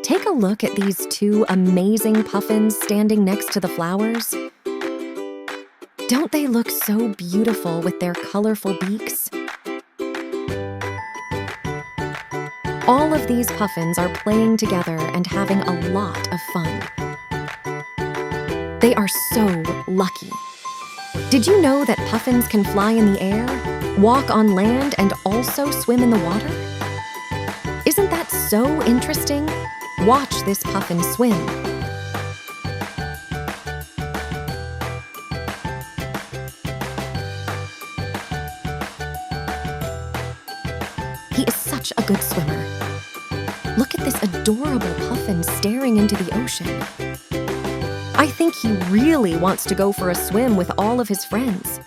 Take a look at these two amazing puffins standing next to the flowers. Don't they look so beautiful with their colorful beaks? All of these puffins are playing together and having a lot of fun. They are so lucky. Did you know that puffins can fly in the air, walk on land, and also swim in the water? Isn't that so interesting? Watch this puffin swim. He is such a good swimmer. Look at this adorable puffin staring into the ocean. I think he really wants to go for a swim with all of his friends.